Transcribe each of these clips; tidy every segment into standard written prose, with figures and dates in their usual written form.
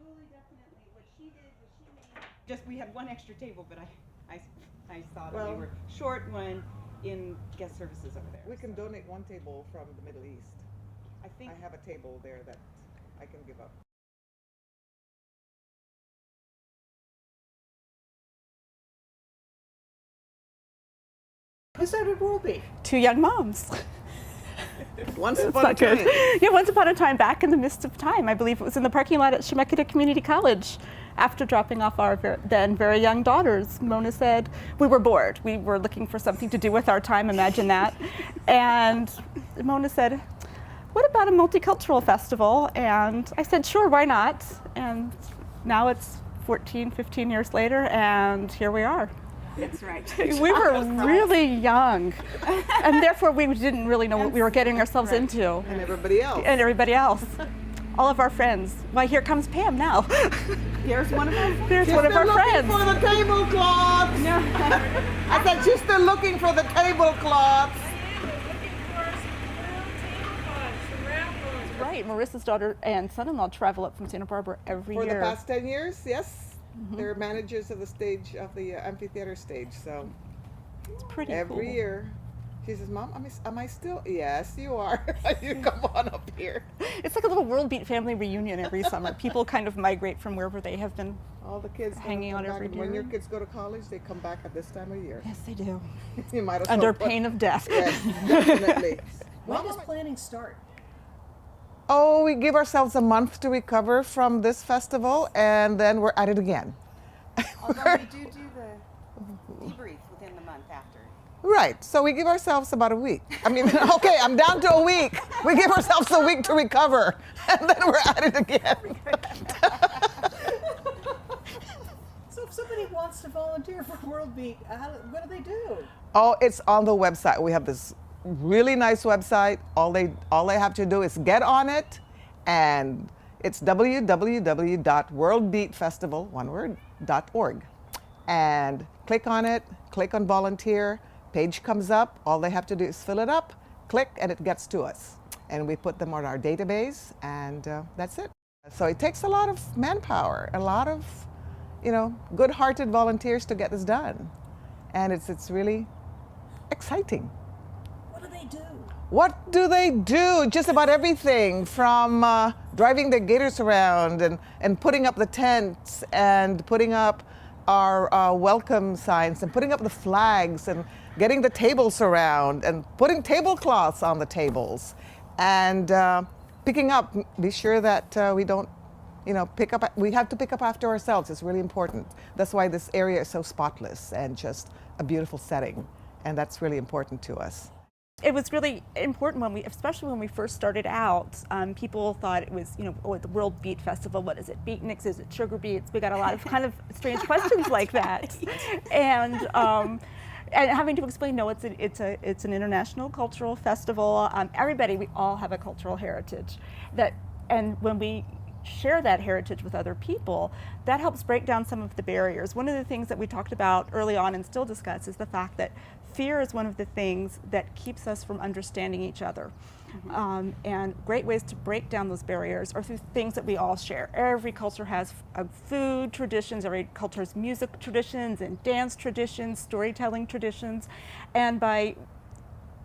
Julie definitely, what she did was she made, just, we had one extra table, but I saw that we Well- were short one in guest services over there. We can donate one table from the Middle East. I think, I have a table there that I can give up. Who started World Beat? Two young moms. Once It's upon a not good. time. Yeah, once upon a time, back in the midst of time, I believe it was in the parking lot at Chemeketa Community College. After dropping off our then very young daughters, Mona said, we were bored. We were looking for something to do with our time, imagine that. And Mona said, what about a multicultural festival? And I said, sure, why not? And now it's 14, 15 years later, and here we are. that's right. We were really young, and therefore we didn't really know what we were getting ourselves into. And everybody else. And everybody else. All of our friends. Why, here comes Pam now. Here's one of them. Here's one of our friends. For the tablecloths. No. I said she's still looking for the tablecloths. Right, Marissa's daughter and son-in-law travel up from Santa Barbara every For year. the past 10 years, yes. They're managers of the stage, of the amphitheater stage. So It's pretty every cool. year, she says, Mom, am I still? Yes, you are. You come on up here. It's like a little World Beat family reunion every summer. People kind of migrate from wherever they have been. All the kids Hanging come out back, every and when year. your kids go to college, they come back at this time of year. Yes, they do. You might as well Under put- pain of death. Yes, definitely. When does planning start? Oh, we give ourselves a month to recover from this festival, and then we're at it again. Although we do the debrief within the month after. Right. So we give ourselves about a week. I mean, okay, I'm down to a week. We give ourselves a week to recover, and then we're at it again. So if somebody wants to volunteer for World Beat, what do they do? Oh, it's on the website. We have this really nice website. All they have to do is get on it, and it's www.worldbeatfestival.org. And click on it, click on volunteer, page comes up. All they have to do is fill it up, click, and it gets to us. And we put them on our database, and that's it. So it takes a lot of manpower, a lot of, good-hearted volunteers to get this done. And it's really exciting. What do they do? What do they do? Just about everything from driving their gators around and putting up the tents and putting up our welcome signs and putting up the flags and getting the tables around and putting tablecloths on the tables and picking up. Be sure that we don't, pick up. We have to pick up after ourselves. It's really important. That's why this area is so spotless and just a beautiful setting. And that's really important to us. It was really important especially when we first started out. People thought it was, the World Beat Festival. What is it? Beatniks? Is it sugar beets? We got a lot of kind of strange questions like that, and having to explain, no, it's an international cultural festival. We all have a cultural heritage and when we share that heritage with other people, that helps break down some of the barriers. One of the things that we talked about early on and still discuss is the fact that fear is one of the things that keeps us from understanding each other. And great ways to break down those barriers are through things that we all share. Every culture has food traditions, every culture has music traditions and dance traditions, storytelling traditions, and by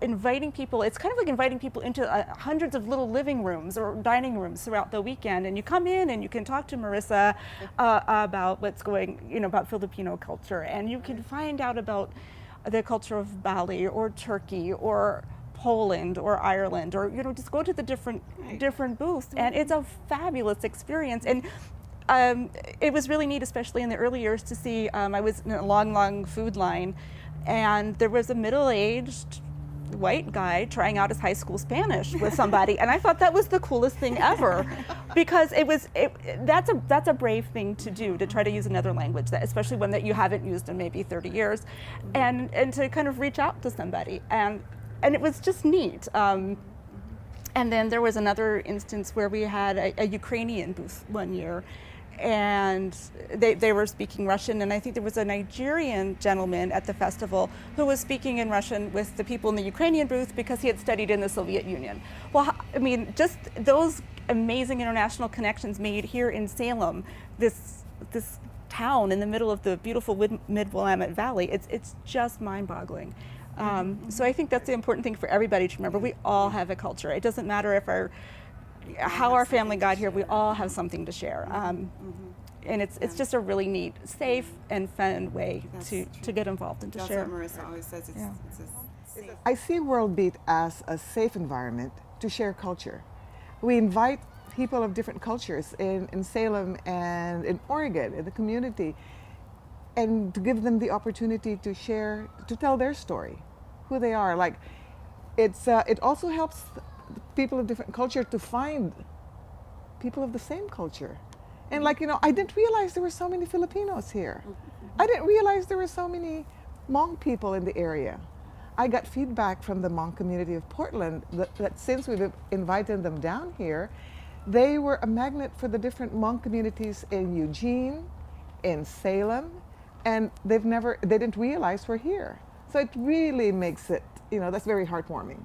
inviting people, it's kind of like inviting people into hundreds of little living rooms or dining rooms throughout the weekend, and you come in and you can talk to Marissa about what's going, about Filipino culture, and you can find out about the culture of Bali or Turkey or Poland or Ireland, or just go to the different booths, and it's a fabulous experience. And it was really neat, especially in the early years, to see. I was in a long food line, and there was a middle-aged white guy trying out his high school Spanish with somebody, and I thought that was the coolest thing ever, because that's a brave thing to do, to try to use another language, especially one that you haven't used in maybe 30 years, and to kind of reach out to somebody, and it was just neat. And then there was another instance where we had a Ukrainian booth one year, and they were speaking Russian, and I think there was a Nigerian gentleman at the festival who was speaking in Russian with the people in the Ukrainian booth because he had studied in the Soviet Union. Well, I mean, just those amazing international connections made here in Salem, this town in the middle of the beautiful Mid-Willamette Valley. It's just mind-boggling. So I think that's the important thing for everybody to remember. We all have a culture. It doesn't matter if how our family got here. We all have something to share. And it's just a really neat, safe, and fun way to get involved and to That's share. what Marissa always says. It's a safe. I see World Beat as a safe environment to share culture. We invite people of different cultures in Salem and in Oregon, in the community, and to give them the opportunity to share, to tell their story, who they are. Like, it also helps people of different culture to find people of the same culture. And like, I didn't realize there were so many Filipinos here. I didn't realize there were so many Hmong people in the area. I got feedback from the Hmong community of Portland that since we've invited them down here, they were a magnet for the different Hmong communities in Eugene, in Salem, and they didn't realize we're here. So it really makes it, that's very heartwarming.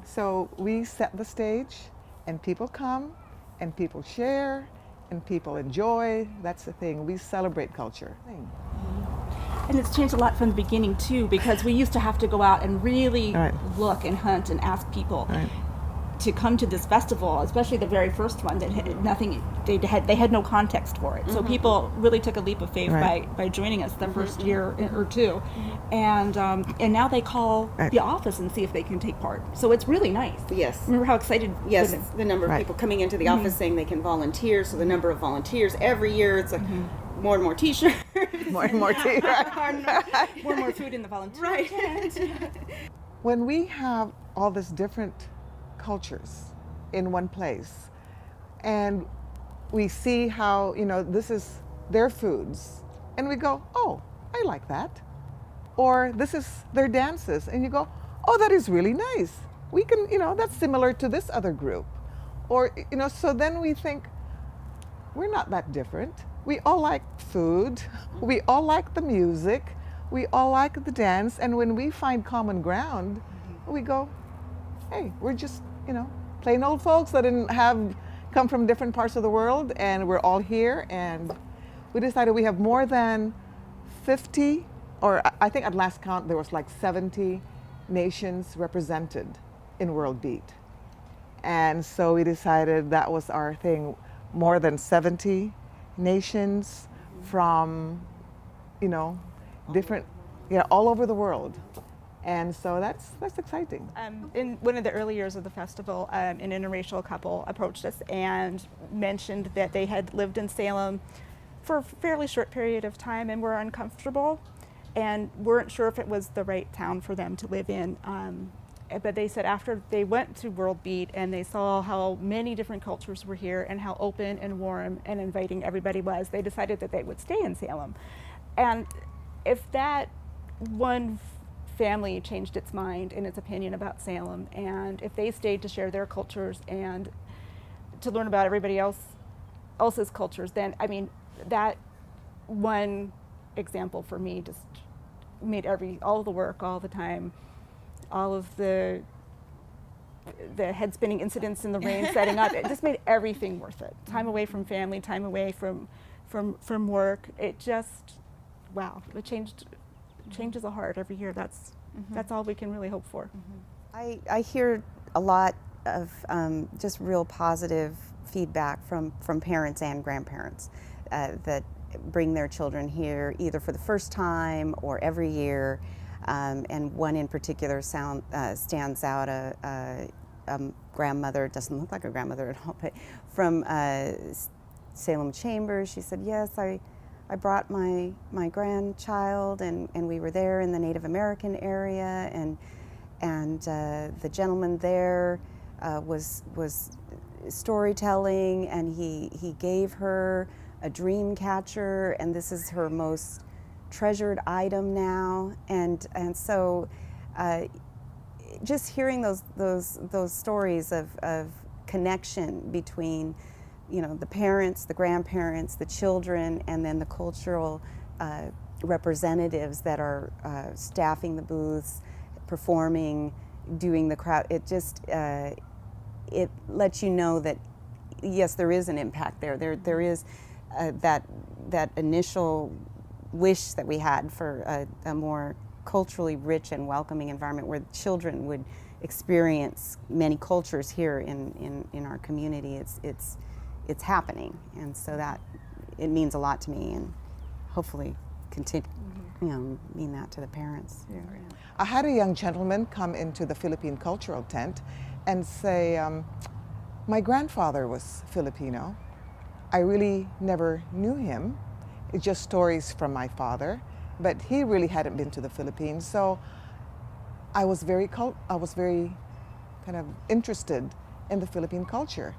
So we set the stage, and people come, and people share, and people enjoy. That's the thing. We celebrate culture. And it's changed a lot from the beginning too, because we used to have to go out and really Right. look and hunt and ask people Right. to come to this festival, especially the very first one that had nothing. They had no context for it, so people really took a leap of faith Right. by joining us the first year or two, and now they call Right. the office and see if they can take part. So it's really nice. Yes. Remember how excited? Yes, when the number of Right. people coming into the office saying they can volunteer. So the number of volunteers every year, it's like more and more T-shirts. More and more tea, right? more and more food in the volunteer Right. tent. When we have all these different cultures in one place, and we see how, this is their foods, and we go, oh, I like that. Or this is their dances, and you go, oh, that is really nice. We can, that's similar to this other group. Or, so then we think, we're not that different. We all like food, we all like the music, we all like the dance, and when we find common ground, we go, hey, we're just, plain old folks that come from different parts of the world, and we're all here, and we decided we have more than 50, or I think at last count there was like 70 nations represented in World Beat. And so we decided that was our thing, more than 70 nations from, different, all over the world. And so that's exciting. In one of the early years of the festival, an interracial couple approached us and mentioned that they had lived in Salem for a fairly short period of time and were uncomfortable and weren't sure if it was the right town for them to live in. But they said after they went to World Beat and they saw how many different cultures were here and how open and warm and inviting everybody was, they decided that they would stay in Salem. And if that one family changed its mind and its opinion about Salem, and if they stayed to share their cultures and to learn about everybody else's cultures, then that one example for me just made all of the work, all the time, all of the head spinning incidents in the rain setting up, it just made everything worth it. Time away from family, time away from work. It just, wow, it changes a heart every year. That's all we can really hope for. I hear a lot of just real positive feedback from parents and grandparents that bring their children here either for the first time or every year. And one in particular stands out, a grandmother, doesn't look like a grandmother at all, but from Salem Chambers. She said, yes, I brought my grandchild and we were there in the Native American area, and the gentleman there was storytelling, and he gave her a dream catcher, and this is her most treasured item now, and so just hearing those stories of connection between the parents, the grandparents, the children, and then the cultural representatives that are staffing the booths, performing, doing the crowd. It just it lets you know that yes, there is an impact there. There is that initial wish that we had for a more culturally rich and welcoming environment where children would experience many cultures here in our community. It's happening, and so that it means a lot to me, and hopefully continue, mean that to the parents. Yeah. I had a young gentleman come into the Philippine cultural tent and say, my grandfather was Filipino. I really never knew him. It's just stories from my father, but he really hadn't been to the Philippines. So I was very kind of interested in the Philippine culture.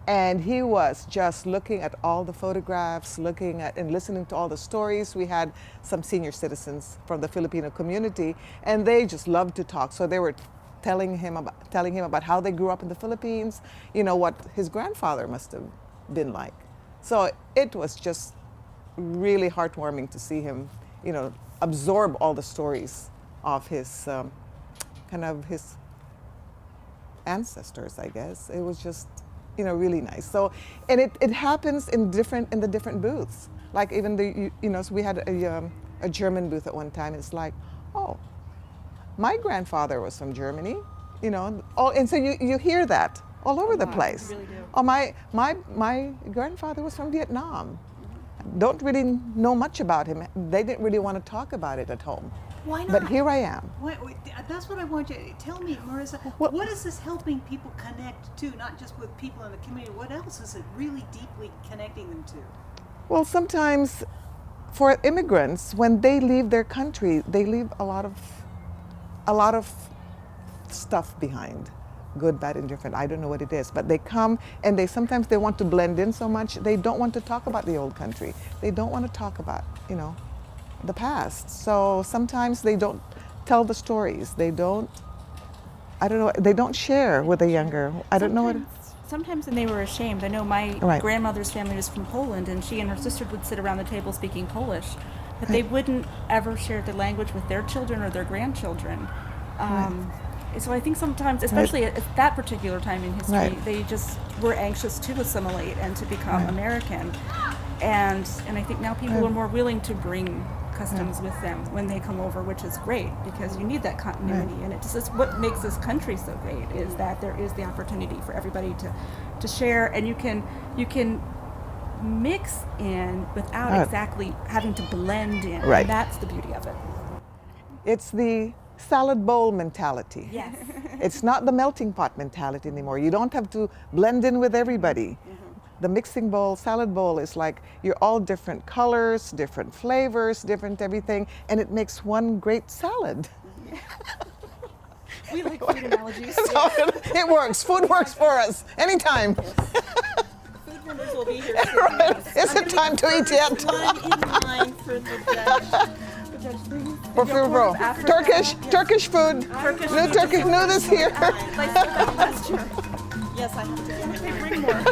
And he was just looking at all the photographs, looking at and listening to all the stories. We had some senior citizens from the Filipino community, and they just loved to talk. So they were telling him about how they grew up in the Philippines, what his grandfather must have been like. So it was just really heartwarming to see him, absorb all the stories of his his ancestors, I guess. It was just really nice. So, and it happens in the different booths. Like even so we had a German booth at one time. It's like, oh, my grandfather was from Germany, and so you hear that all over the place. You really do. Oh, my grandfather was from Vietnam. Don't really know much about him. They didn't really want to talk about it at home. Why not? But here I am. That's what I want you to tell me, Marissa. Well- what is this helping people connect to? Not just with people in the community. What else is it really deeply connecting them to? Well, sometimes for immigrants, when they leave their country, they leave a lot of stuff behind. Good, bad, indifferent. I don't know what it is, but they come and sometimes they want to blend in so much they don't want to talk about the old country. They don't want to talk about the past. So sometimes they don't tell the stories. They don't. I don't know. They don't share with the younger. I don't know what. Sometimes when they were ashamed. I know my Right. grandmother's family was from Poland, and she and her sister would sit around the table speaking Polish, but they wouldn't ever share the language with their children or their grandchildren. So I think sometimes, especially at that particular time in history, Right. they just were anxious to assimilate and to become American. And I think now people are more willing to bring customs with them when they come over, which is great because you need that continuity. And it just is what makes this country so great is that there is the opportunity for everybody to share, and you can mix in without Right. exactly having to blend in. Right. And that's the beauty of it. It's the salad bowl mentality. Yes. It's not the melting pot mentality anymore. You don't have to blend in with everybody. The mixing bowl, salad bowl is like you're all different colors, different flavors, different everything, and it makes one great salad. We like food analogies. So it works. Food works for us anytime. Food vendors will be here. Is it time to eat yet? One in line for the judge. For food, bro. Turkish food. No Turkish. No, this here. Yes, I have to. They bring more.